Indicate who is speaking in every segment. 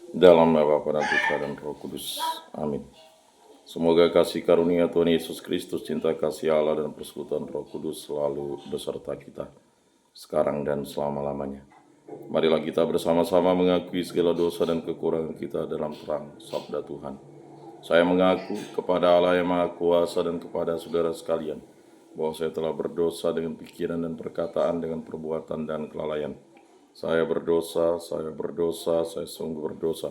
Speaker 1: Dalam nama Bapa dan Putra dan Roh Kudus. Amin. Semoga kasih karunia Tuhan Yesus Kristus, cinta kasih Allah dan persekutuan Roh Kudus selalu beserta kita, sekarang dan selama-lamanya. Marilah kita bersama-sama mengakui segala dosa dan kekurangan kita dalam terang sabda Tuhan. Saya mengaku kepada Allah yang Maha Kuasa dan kepada saudara sekalian, bahwa saya telah berdosa dengan pikiran dan perkataan, dengan perbuatan dan kelalaian. Saya berdosa, saya sungguh berdosa.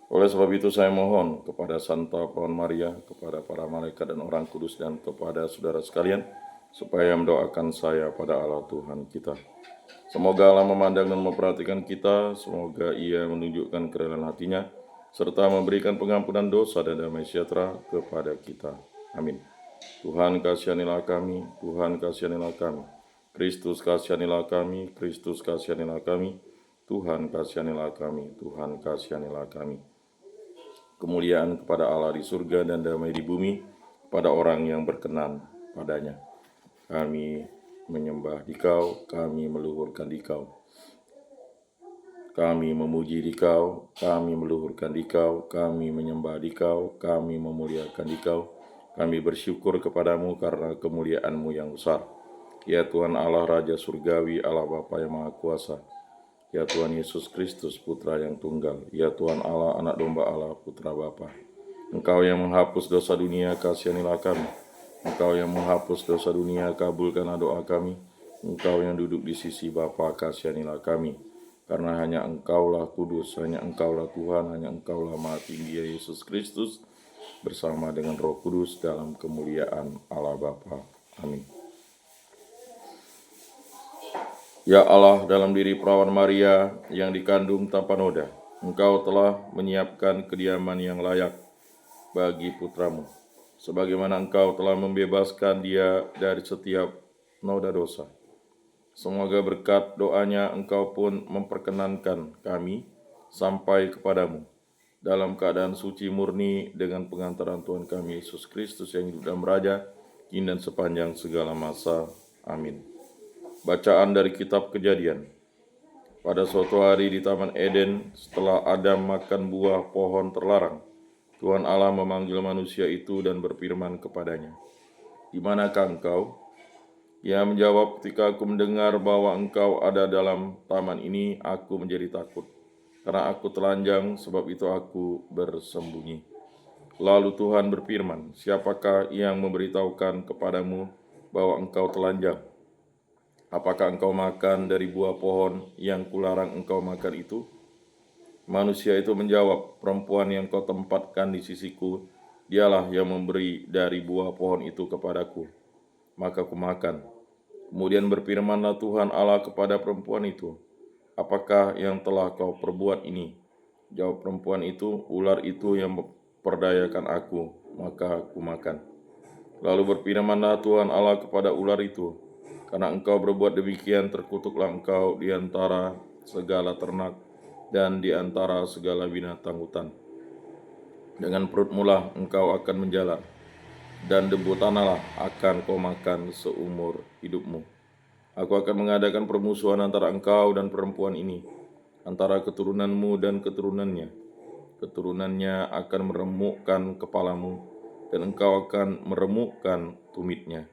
Speaker 1: Oleh sebab itu saya mohon kepada Santa Pohon Maria, kepada para malaikat dan orang kudus, dan kepada saudara sekalian, supaya mendoakan saya pada Allah Tuhan kita. Semoga Allah memandang dan memperhatikan kita, semoga Ia menunjukkan kerelaan hatinya, serta memberikan pengampunan dosa dan damai sejahtera kepada kita. Amin. Tuhan kasihanilah kami, Tuhan kasihanilah kami. Kristus kasihanilah kami, Kristus kasihanilah kami. Tuhan kasihanilah kami, Tuhan kasihanilah kami. Kemuliaan kepada Allah di surga dan damai di bumi pada orang yang berkenan padanya. Kami menyembah Dikau, kami meluhurkan Dikau. Kami memuji Dikau, kami meluhurkan Dikau, kami menyembah Dikau, kami memuliakan Dikau. Kami bersyukur kepadamu karena kemuliaan-Mu yang besar. Ya Tuhan Allah Raja Surgawi, Allah Bapa yang Maha Kuasa. Ya Tuhan Yesus Kristus, Putra yang tunggal. Ya Tuhan Allah, Anak Domba Allah, Putra Bapa. Engkau yang menghapus dosa dunia, kasihanilah kami. Engkau yang menghapus dosa dunia, kabulkanlah doa kami. Engkau yang duduk di sisi Bapa, kasihanilah kami. Karena hanya Engkaulah kudus, hanya Engkaulah Tuhan, hanya Engkaulah Maha Tinggi, ya Yesus Kristus, bersama dengan Roh Kudus dalam kemuliaan Allah Bapa. Amin. Ya Allah, dalam diri perawan Maria yang dikandung tanpa noda, Engkau telah menyiapkan kediaman yang layak bagi putramu, sebagaimana Engkau telah membebaskan dia dari setiap noda dosa. Semoga berkat doanya Engkau pun memperkenankan kami sampai kepadamu dalam keadaan suci murni dengan pengantaran Tuhan kami Yesus Kristus yang hidup dan meraja kini dan sepanjang segala masa. Amin. Bacaan dari kitab Kejadian. Pada suatu hari di Taman Eden, setelah Adam makan buah pohon terlarang, Tuhan Allah memanggil manusia itu dan berfirman kepadanya, "Di manakah engkau?" Ia menjawab, "Ketika aku mendengar bahwa engkau ada dalam taman ini, aku menjadi takut, karena aku telanjang, sebab itu aku bersembunyi." Lalu Tuhan berfirman, "Siapakah yang memberitahukan kepadamu bahwa engkau telanjang? Apakah engkau makan dari buah pohon yang kularang engkau makan itu?" Manusia itu menjawab, "Perempuan yang kau tempatkan di sisiku, dialah yang memberi dari buah pohon itu kepadaku. Maka kumakan." Kemudian berfirmanlah Tuhan Allah kepada perempuan itu, "Apakah yang telah kau perbuat ini?" Jawab perempuan itu, "Ular itu yang memperdayakan aku, maka kumakan." Lalu berfirmanlah Tuhan Allah kepada ular itu, "Karena engkau berbuat demikian, terkutuklah engkau di antara segala ternak dan di antara segala binatang hutan. Dengan perutmu lah engkau akan menjalar, dan debu tanahlah akan kau makan seumur hidupmu. Aku akan mengadakan permusuhan antara engkau dan perempuan ini, antara keturunanmu dan keturunannya. Keturunannya akan meremukkan kepalamu, dan engkau akan meremukkan tumitnya."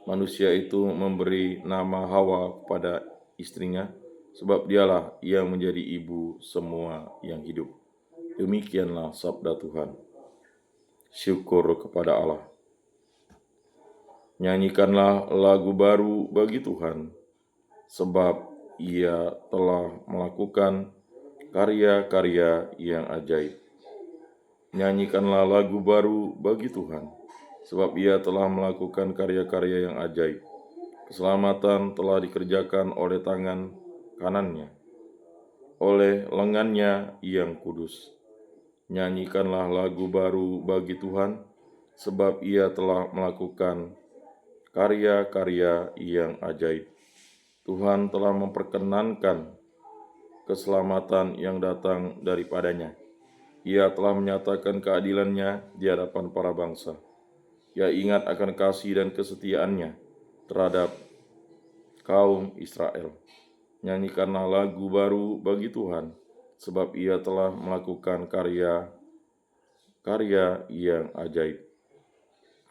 Speaker 1: Manusia itu memberi nama Hawa kepada istrinya, sebab dialah yang menjadi ibu semua yang hidup. Demikianlah sabda Tuhan. Syukur kepada Allah. Nyanyikanlah lagu baru bagi Tuhan, sebab Ia telah melakukan karya-karya yang ajaib. Nyanyikanlah lagu baru bagi Tuhan, sebab Ia telah melakukan karya-karya yang ajaib. Keselamatan telah dikerjakan oleh tangan kanannya, oleh lengannya yang kudus. Nyanyikanlah lagu baru bagi Tuhan, sebab Ia telah melakukan karya-karya yang ajaib. Tuhan telah memperkenankan keselamatan yang datang daripadanya. Ia telah menyatakan keadilannya di hadapan para bangsa. Ia ingat akan kasih dan kesetiaannya terhadap kaum Israel. Nyanyikanlah lagu baru bagi Tuhan, sebab ia telah melakukan karya-karya yang ajaib.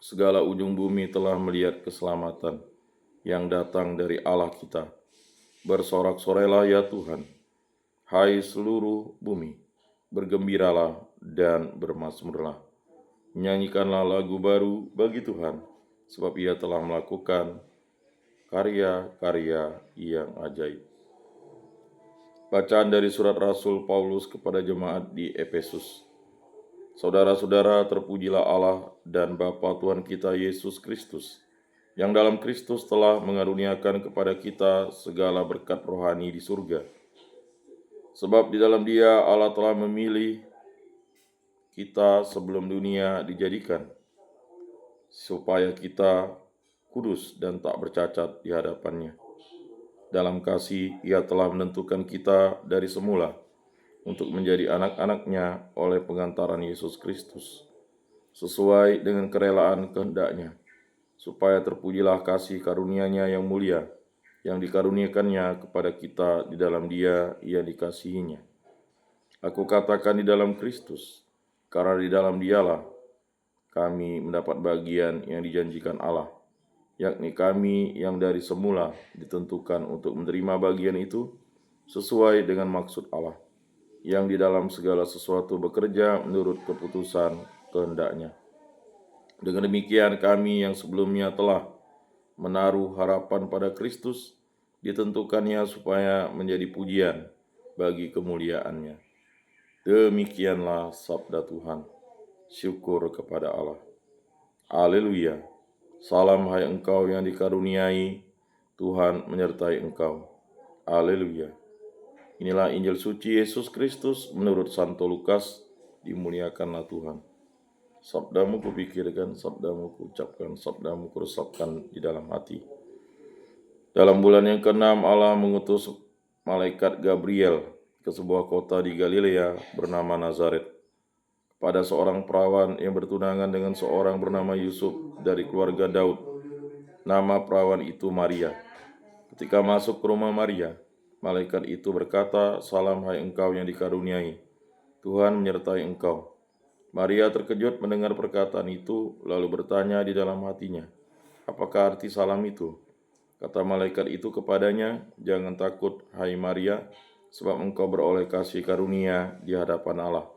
Speaker 1: Segala ujung bumi telah melihat keselamatan yang datang dari Allah kita. Bersorak-sorailah ya Tuhan, hai seluruh bumi, bergembiralah dan bermazmurlah. Nyanyikanlah lagu baru bagi Tuhan, sebab ia telah melakukan karya-karya yang ajaib. Bacaan dari surat Rasul Paulus kepada jemaat di Efesus. Saudara-saudara, terpujilah Allah dan Bapa Tuhan kita Yesus Kristus, yang dalam Kristus telah mengaruniakan kepada kita segala berkat rohani di surga. Sebab di dalam Dia Allah telah memilih kita sebelum dunia dijadikan, supaya kita kudus dan tak bercacat di hadapan-Nya. Dalam kasih Ia telah menentukan kita dari semula untuk menjadi anak-anak-Nya oleh pengantaran Yesus Kristus, sesuai dengan kerelaan kehendak-Nya, supaya terpujilah kasih karunia-Nya yang mulia, yang dikaruniakannya kepada kita di dalam Dia yang dikasihinya. Aku katakan di dalam Kristus, karena di dalam Dialah kami mendapat bagian yang dijanjikan Allah, yakni kami yang dari semula ditentukan untuk menerima bagian itu sesuai dengan maksud Allah, yang di dalam segala sesuatu bekerja menurut keputusan kehendak-Nya. Dengan demikian kami yang sebelumnya telah menaruh harapan pada Kristus, ditentukannya supaya menjadi pujian bagi kemuliaan-Nya. Demikianlah sabda Tuhan. Syukur kepada Allah. Haleluya. Salam hai engkau yang dikaruniai, Tuhan menyertai engkau. Haleluya. Inilah Injil suci Yesus Kristus menurut Santo Lukas. Dimuliakanlah Tuhan. Sabdamu kupikirkan, sabdamu kuucapkan, sabdamu kuresapkan di dalam hati. Dalam bulan yang ke-6 Allah mengutus malaikat Gabriel ke sebuah kota di Galilea bernama Nazaret, pada seorang perawan yang bertunangan dengan seorang bernama Yusuf dari keluarga Daud. Nama perawan itu Maria. Ketika masuk ke rumah Maria, malaikat itu berkata, "Salam hai engkau yang dikaruniai, Tuhan menyertai engkau." Maria terkejut mendengar perkataan itu, lalu bertanya di dalam hatinya, "Apakah arti salam itu?" Kata malaikat itu kepadanya, "Jangan takut, hai Maria, sebab engkau beroleh kasih karunia di hadapan Allah.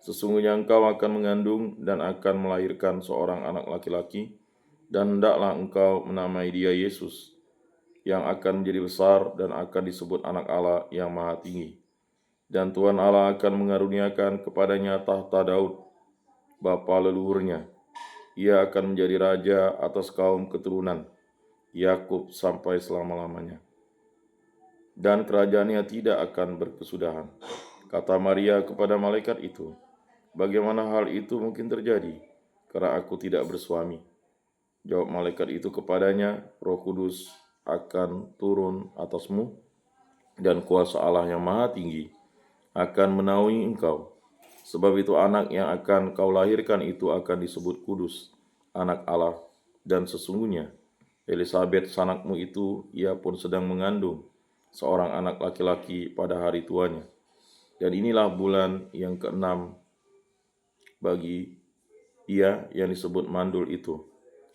Speaker 1: Sesungguhnya engkau akan mengandung dan akan melahirkan seorang anak laki-laki, dan hendaklah engkau menamai dia Yesus, yang akan menjadi besar dan akan disebut anak Allah yang maha tinggi. Dan Tuhan Allah akan mengaruniakan kepadanya tahta Daud, bapa leluhurnya. Ia akan menjadi raja atas kaum keturunan Yakub sampai selama-lamanya. Dan kerajaannya tidak akan berkesudahan." Kata Maria kepada malaikat itu, "Bagaimana hal itu mungkin terjadi, karena aku tidak bersuami?" Jawab malaikat itu kepadanya, "Roh Kudus akan turun atasmu, dan kuasa Allah yang maha tinggi akan menaungi engkau. Sebab itu anak yang akan kau lahirkan itu akan disebut kudus, anak Allah. Dan sesungguhnya Elisabet sanakmu itu, ia pun sedang mengandung seorang anak laki-laki pada hari tuanya. Dan inilah bulan yang ke-6 bagi ia yang disebut mandul itu,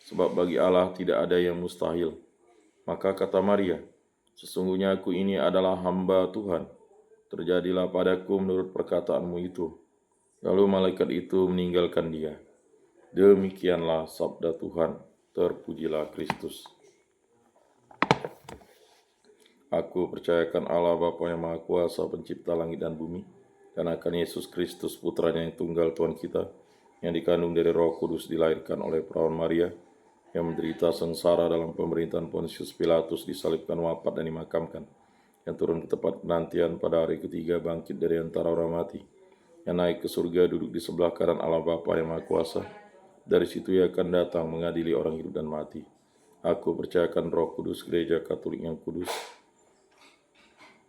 Speaker 1: sebab bagi Allah tidak ada yang mustahil." Maka kata Maria, "Sesungguhnya aku ini adalah hamba Tuhan, terjadilah padaku menurut perkataanmu itu." Lalu malaikat itu meninggalkan dia. Demikianlah sabda Tuhan. Terpujilah Kristus. Aku percayakan Allah Bapa yang Maha Kuasa, pencipta langit dan bumi, dan akan Yesus Kristus, putranya yang tunggal Tuhan kita, yang dikandung dari Roh Kudus, dilahirkan oleh perawan Maria, yang menderita sengsara dalam pemerintahan Pontius Pilatus, disalibkan, wafat, dan dimakamkan, yang turun ke tempat penantian, pada hari ketiga bangkit dari antara orang mati, yang naik ke surga, duduk di sebelah kanan Allah Bapa yang Maha Kuasa. Dari situ ia akan datang mengadili orang hidup dan mati. Aku percayakan Roh Kudus, gereja Katolik yang kudus,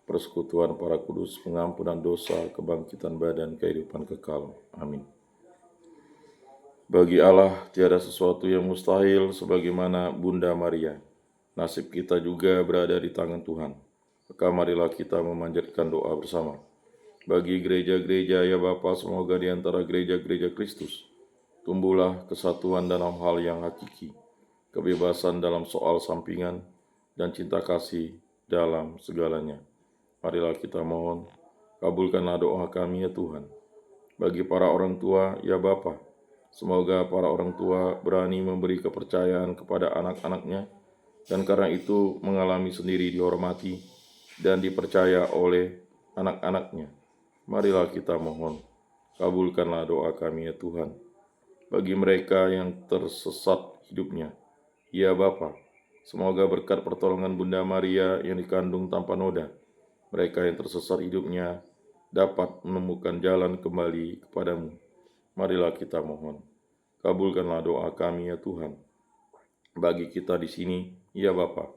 Speaker 1: persekutuan para kudus, pengampunan dosa, kebangkitan badan, kehidupan kekal. Amin. Bagi Allah tiada sesuatu yang mustahil, sebagaimana Bunda Maria. Nasib kita juga berada di tangan Tuhan. Maka marilah kita memanjatkan doa bersama. Bagi gereja-gereja ya Bapa, semoga di antara gereja-gereja Kristus tumbuhlah kesatuan dalam hal yang hakiki, kebebasan dalam soal sampingan, dan cinta kasih dalam segalanya. Marilah kita mohon, kabulkanlah doa kami ya Tuhan. Bagi para orang tua ya Bapa, semoga para orang tua berani memberi kepercayaan kepada anak-anaknya, dan karena itu mengalami sendiri dihormati dan dipercaya oleh anak-anaknya. Marilah kita mohon, kabulkanlah doa kami ya Tuhan. Bagi mereka yang tersesat hidupnya, ya Bapa, semoga berkat pertolongan Bunda Maria yang dikandung tanpa noda, mereka yang tersesat hidupnya dapat menemukan jalan kembali kepadamu. Marilah kita mohon, kabulkanlah doa kami ya Tuhan. Bagi kita di sini, ya Bapa,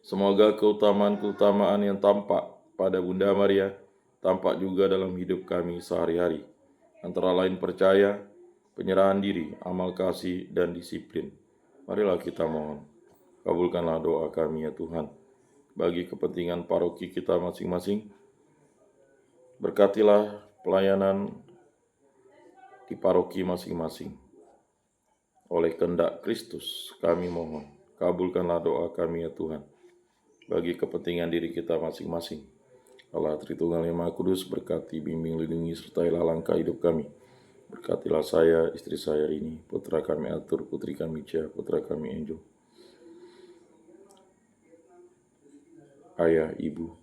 Speaker 1: semoga keutamaan-keutamaan yang tampak pada Bunda Maria tampak juga dalam hidup kami sehari-hari, antara lain percaya, penyerahan diri, amal kasih, dan disiplin. Marilah kita mohon, kabulkanlah doa kami ya Tuhan. Bagi kepentingan paroki kita masing-masing, berkatilah pelayanan di paroki masing-masing. Oleh kehendak Kristus kami mohon, kabulkanlah doa kami ya Tuhan. Bagi kepentingan diri kita masing-masing, Allah Tritunggal yang Maha Kudus, berkati, bimbing, lindungi, sertailah langkah hidup kami. Berkatilah saya, istri saya ini, putra kami Arthur, putri kami Cia, putra kami Angel, ayah, ibu,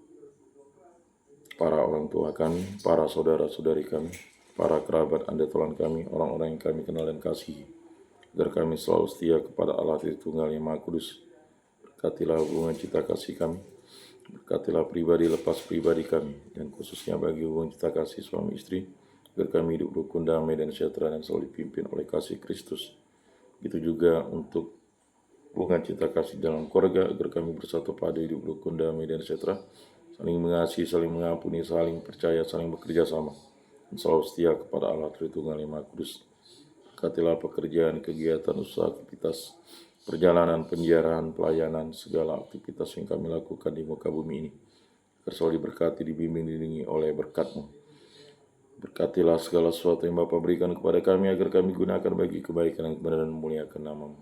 Speaker 1: para orang tua kami, para saudara-saudari kami, para kerabat andetolan kami, orang-orang yang kami kenal dan kasihi, agar kami selalu setia kepada Allah Tritunggal yang Maha Kudus. Berkatilah hubungan cinta kasih kami, berkatilah pribadi lepas pribadi kami, dan khususnya bagi hubungan cinta kasih suami istri, agar kami hidup rukun, damai, dan sejahtera, dan selalu dipimpin oleh kasih Kristus. Begitu juga untuk hubungan cinta kasih dalam keluarga, agar kami bersatu pada hidup rukun, damai, dan sejahtera, saling mengasihi, saling mengampuni, saling percaya, saling bekerja sama, dan selalu setia kepada Allah Tritunggal yang Maha Kudus. Berkatilah pekerjaan, kegiatan, usaha, aktivitas, perjalanan, penjarahan, pelayanan, segala aktivitas yang kami lakukan di muka bumi ini, agar selalu diberkati, dibimbing, dilindungi oleh berkat-Mu. Berkatilah segala sesuatu yang Bapa berikan kepada kami, agar kami gunakan bagi kebaikan dan kebenaran, memuliakan nama-Mu.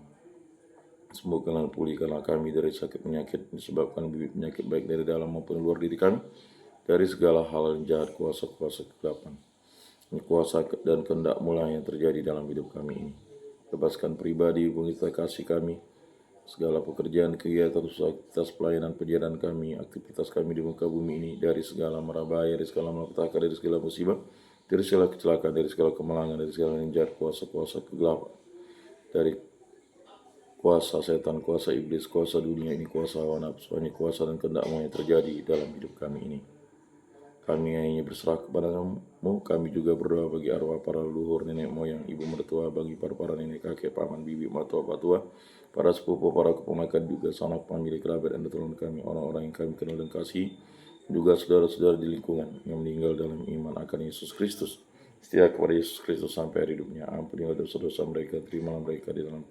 Speaker 1: Sembuhkanlah, pulihkanlah kami dari sakit penyakit disebabkan bibit penyakit baik dari dalam maupun luar diri kami, dari segala hal yang jahat, kuasa-kuasa kegelapan, kuasa dan kehendak mula yang terjadi dalam hidup kami ini. Bebaskan pribadi, hubungi kita kasih kami, segala pekerjaan, kegiatan, usaha, aktivitas, pelayanan, perjalanan kami, aktivitas kami di muka bumi ini, dari segala mara bahaya, dari segala malapetaka, dari segala musibah, dari segala kecelakaan, dari segala kemalangan, dari segala yang jahat, kuasa-kuasa kegelapan, dari kuasa setan, kuasa iblis, kuasa dunia ini, kuasa hawa nafsu, hanya kuasa dan kehendak-Mu yang terjadi dalam hidup kami ini. Kami hanya berserah kepada-Mu, kami juga berdoa bagi arwah para leluhur, nenek moyang, ibu mertua, bagi para nenek kakek, paman, bibi, mertua, patua, para sepupu, para keponakan, juga sanak pemilik kerabat dan teman kami, orang-orang yang kami kenal dan kasih, juga saudara-saudara di lingkungan yang meninggal dalam iman akan Yesus Kristus, setia kepada Yesus Kristus sampai akhir hidupnya. Ampunilah dosa-dosa mereka, terimalah mereka di dalam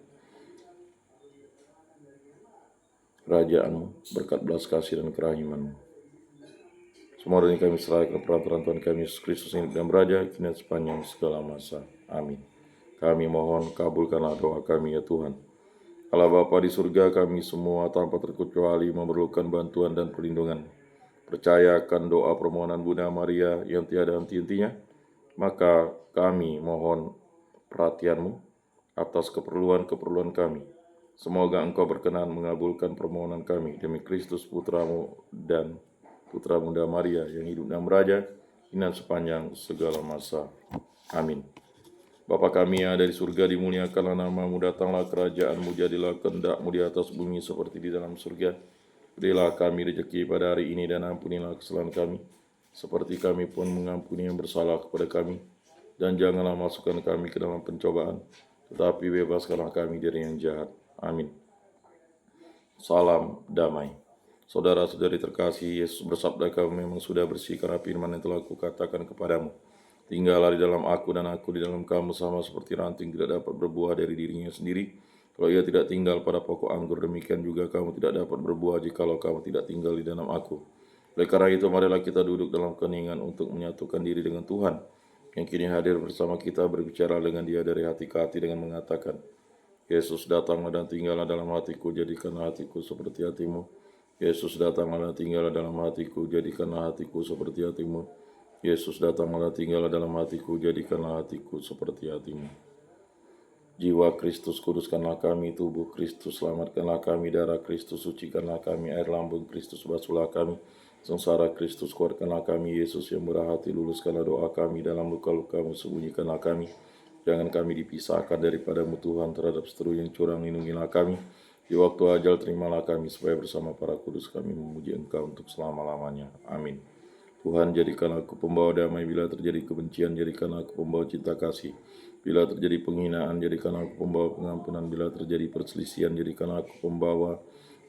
Speaker 1: kerajaan-Mu, berkat belas kasih dan kerahiman-Mu. Semua ini kami serahkan perantaraan Tuhan kami Yesus Kristus yang hidup dan beraja, kini sepanjang segala masa. Amin. Kami mohon, kabulkanlah doa kami ya Tuhan. Allah Bapa di surga, kami semua tanpa terkecuali memerlukan bantuan dan perlindungan. Percayakan doa permohonan Bunda Maria yang tiada henti-hentinya, maka kami mohon perhatian-Mu atas keperluan-keperluan kami. Semoga Engkau berkenan mengabulkan permohonan kami demi Kristus Putra-Mu dan Putra Bunda Maria yang hidup dan beraja, kini sepanjang segala masa. Amin. Bapa kami yang ada di surga, dimuliakanlah nama-Mu, datanglah kerajaan-Mu, jadilah kehendak-Mu di atas bumi seperti di dalam surga. Berilah kami rezeki pada hari ini, dan ampunilah kesalahan kami, seperti kami pun mengampuni yang bersalah kepada kami. Dan janganlah masukkan kami ke dalam pencobaan, tetapi bebaskanlah kami dari yang jahat. Amin. Salam damai. Saudara-saudari terkasih, Yesus bersabda, kamu memang sudah bersih karena firman yang telah kukatakan kepadamu. Tinggallah di dalam aku dan aku di dalam kamu, sama seperti ranting tidak dapat berbuah dari dirinya sendiri kalau ia tidak tinggal pada pokok anggur, demikian juga kamu tidak dapat berbuah jikalau kamu tidak tinggal di dalam aku. Oleh karena itu, marilah kita duduk dalam keheningan untuk menyatukan diri dengan Tuhan, yang kini hadir bersama kita, berbicara dengan Dia dari hati ke hati dengan mengatakan, Yesus datanglah dan tinggallah dalam hatiku, jadikanlah hatiku seperti hatimu. Yesus datanglah dan tinggallah dalam hatiku, jadikanlah hatiku seperti hatimu. Yesus datanglah dan tinggallah dalam hatiku, jadikanlah hatiku seperti hatimu. Jiwa Kristus kuduskanlah kami, tubuh Kristus selamatkanlah kami, darah Kristus sucikanlah kami, air lambung Kristus basuhlah kami, sengsara Kristus kuatkanlah kami, Yesus yang murah hati luluskanlah doa kami, dalam luka-lukamu sembunyikanlah kami, jangan kami dipisahkan daripadamu Tuhan, terhadap seteru yang curang lindungilah kami, di waktu ajal terimalah kami, supaya bersama para kudus kami memuji Engkau untuk selama-lamanya. Amin. Tuhan, jadikanlah aku pembawa damai bila terjadi kebencian, jadikanlah aku pembawa cinta kasih. Bila terjadi penghinaan, jadikanlah aku pembawa pengampunan. Bila terjadi perselisihan, jadikanlah aku pembawa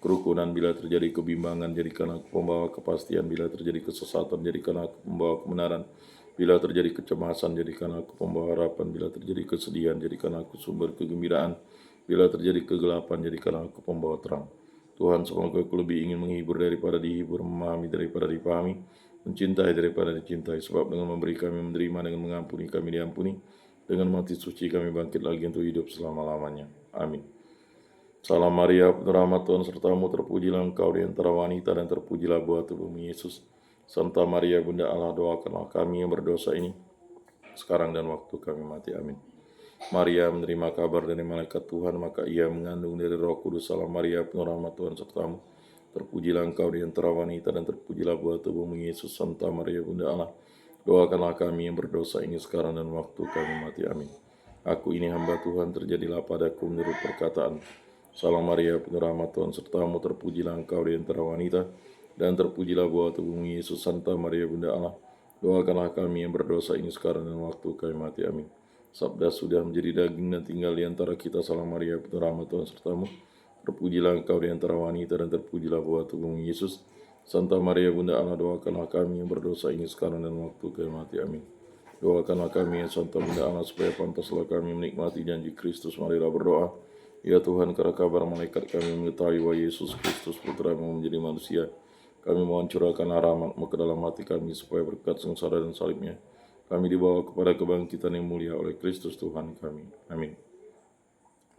Speaker 1: kerukunan. Bila terjadi kebimbangan, jadikanlah aku pembawa kepastian. Bila terjadi kesesatan, jadikanlah aku pembawa kebenaran. Bila terjadi kecemasan, jadikanlah aku pembawa harapan. Bila terjadi kesedihan, jadikanlah aku sumber kegembiraan. Bila terjadi kegelapan, jadikanlah aku pembawa terang. Tuhan, semoga aku lebih ingin menghibur daripada dihibur, memahami daripada dipahami, mencintai daripada dicintai. Sebab dengan memberi kami menerima, dengan mengampuni kami diampuni, dengan mati suci kami bangkit lagi untuk hidup selama-lamanya. Amin. Salam Maria, penuh rahmat Tuhan sertamu, terpujilah engkau di antara wanita dan terpujilah buah tubuhmu Yesus. Santa Maria Bunda Allah, doakanlah kami yang berdosa ini, sekarang dan waktu kami mati. Amin. Maria menerima kabar dari malaikat Tuhan, maka ia mengandung dari Roh Kudus. Salam Maria, penuh rahmat Tuhan sertamu, terpujilah engkau di antara wanita dan terpujilah buah tubuhmu Yesus. Santa Maria Bunda Allah, doakanlah kami yang berdosa ini sekarang dan waktu kami mati. Amin. Aku ini hamba Tuhan, terjadilah padaku menurut perkataan. Salam Maria, penuh rahmat Tuhan sertamu, terpujilah engkau di antara wanita, dan terpujilah buah tubuhmu Yesus. Santa Maria Bunda Allah, doakanlah kami yang berdosa ini sekarang dan waktu kami mati. Amin. Sabda sudah menjadi daging dan tinggal di antara kita. Salam Maria, penuh rahmat Tuhan sertamu, terpujilah engkau di antara wanita, dan terpujilah buah tubuhmu Yesus. Santa Maria Bunda Allah, doakanlah kami yang berdosa ini sekarang dan waktu kami mati. Amin. Doakanlah kami ya Santa Bunda Allah, supaya pantaslah kami menikmati janji Kristus. Marilah berdoa. Ya Tuhan, karena kabar malaikat kami mengetahui bahwa Yesus Kristus Putra-Mu menjadi manusia, kami mohon curahkanlah rahmat-Mu ke dalam hati kami, supaya berkat sengsara dan salibnya kami dibawa kepada kebangkitan yang mulia oleh Kristus Tuhan kami. Amin.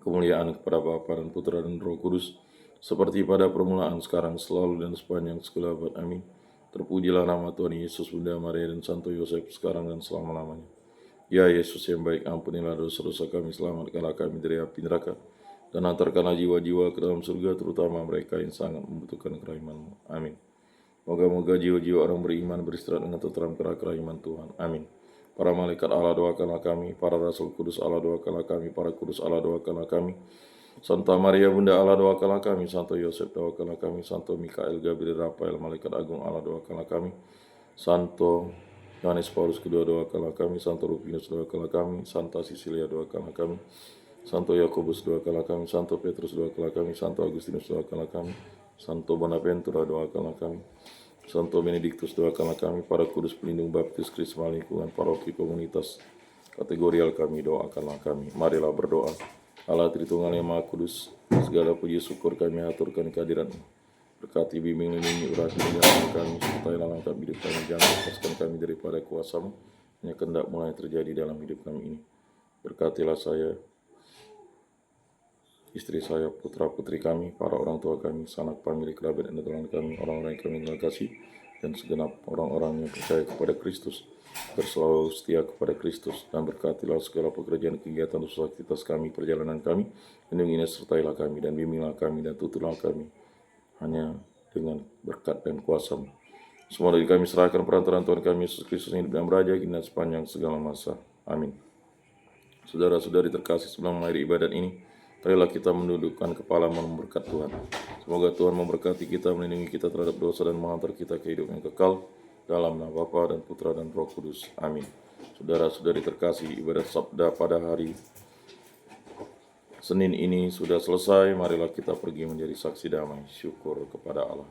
Speaker 1: Kemuliaan kepada Bapa dan Putra dan Roh Kudus, seperti pada permulaan, sekarang, selalu, dan sepanjang segala abad. Amin. Terpujilah nama Tuhan Yesus, Bunda Maria, dan Santo Yosef, sekarang dan selama-lamanya. Ya Yesus yang baik, ampunilah dosa-dosa kami, selamatkanlah kami dari api neraka, dan antarkanlah jiwa-jiwa ke dalam surga, terutama mereka yang sangat membutuhkan kerahiman-Mu. Amin. Moga-moga jiwa-jiwa orang beriman beristirahat dengan tenteram karena kerahiman Tuhan. Amin. Para malaikat Allah, doakanlah kami. Para rasul kudus Allah, doakanlah kami. Para kudus Allah, doakanlah kami. Santa Maria Bunda Allah, doakanlah kami. Santo Yosef, doakanlah kami. Santo Mikael, Gabriel, Rafael, malaikat agung Allah, doakanlah kami. Santo Yohanes Paulus kedua, doakanlah kami. Santo Rufinus, doakanlah kami. Santa Cecilia, doakanlah kami. Santo Yakobus, doakanlah kami. Santo Petrus, doakanlah kami. Santo Agustinus, doakanlah kami. Santo Bonaventura, doakanlah kami. Santo Benediktus, doakanlah kami. Para kudus pelindung baptis, krisma, lingkungan, paroki, komunitas, kategorial kami, doakanlah kami. Marilah berdoa. Allah Tritunggal yang Maha Kudus, segala puji syukur kami aturkan kehadirat-Mu. Berkati, bimbing, lindungi, urati perjalanan kami, sertailah langkah hidup kami, jangan lepaskan kami daripada kuasa-Mu. Hanya kehendak mulai terjadi dalam hidup kami ini. Berkatilah saya, istri saya, putra-putri kami, para orang tua kami, sanak famili, kerabat, dan teman kami, orang-orang yang kami kenal kasih, dan segenap orang-orang yang percaya kepada Kristus, berselalu setia kepada Kristus, dan berkatilah segala pekerjaan, kegiatan, usaha aktivitas kami, perjalanan kami, lindungilah, sertailah kami, dan bimbinglah kami, dan tutuplah kami, hanya dengan berkat dan kuasa-Mu. Semua dari kami serahkan perantaraan Tuhan kami Yesus Kristus yang hidup dan beraja kini dan sepanjang segala masa. Amin. Saudara-saudari terkasih, sebelum mengakhiri ibadat ini, marilah kita mendudukkan kepala memberkat Tuhan. Semoga Tuhan memberkati kita, melindungi kita terhadap dosa, dan menghantar kita ke hidup yang kekal, dalam nama Bapa dan Putra dan Roh Kudus. Amin. Saudara-saudari terkasih, ibadat sabda pada hari Senin ini sudah selesai. Marilah kita pergi menjadi saksi damai. Syukur kepada Allah.